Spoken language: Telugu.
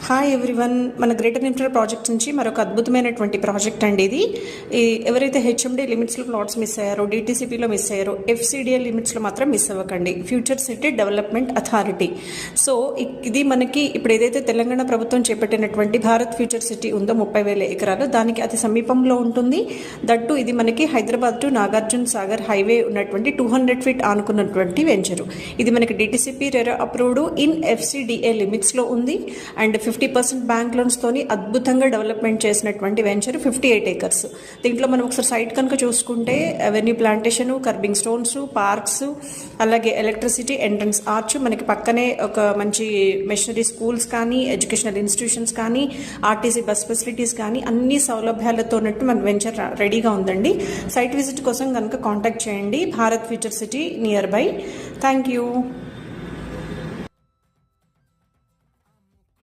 హాయ్ ఎవ్రీవన్, మన గ్రేటర్ నిమ్స్లో ప్రాజెక్ట్ నుంచి మరొక అద్భుతమైనటువంటి ప్రాజెక్ట్ అండి ఇది. ఎవరైతే హెచ్ఎండి లిమిట్స్లో ప్లాట్స్ మిస్ అయ్యారో, డిటీసీపీలో మిస్ అయ్యారో, ఎఫ్సిడిఎల్ లిమిట్స్లో మాత్రం మిస్ అవ్వకండి. Future city development authority. So ఇది మనకి ఇప్పుడు ఏదైతే తెలంగాణ ప్రభుత్వం చేపట్టినటువంటి భారత్ ఫ్యూచర్ సిటీ ఉందో 30,000 ఎకరాలు, దానికి అతి సమీపంలో ఉంటుంది. దట్టు ఇది మనకి హైదరాబాద్ టు నాగార్జున సాగర్ హైవే ఉన్నటువంటి 200 ఫీట్ ఆనుకున్నటువంటి వెంచరు. ఇది మనకి DTCP RERA approved in FCDA లిమిట్స్లో ఉంది. అండ్ 50% బ్యాంక్ లోన్స్తోని అద్భుతంగా డెవలప్మెంట్ చేసినటువంటి వెంచర్ 58 ఏకర్స్. దీంట్లో మనం ఒకసారి సైట్ కనుక చూసుకుంటే avenue plantation, kerbing stones, parks, అలాగే ఎలక్ట్రిసిటీ, ఎంట్రన్స్ ఆర్చ్, మనకి పక్కనే ఒక మంచి మెషినరీ స్కూల్స్ కానీ, ఎడ్యుకేషనల్ ఇన్స్టిట్యూషన్స్ కానీ, ఆర్టీసీ బస్ ఫెసిలిటీస్ కానీ అన్ని సౌలభ్యాలతో మన వెంచర్ రెడీగా ఉందండి. సైట్ విజిట్ కోసం కనుక కాంటాక్ట్ చేయండి. Bharat future city near by. Thank you.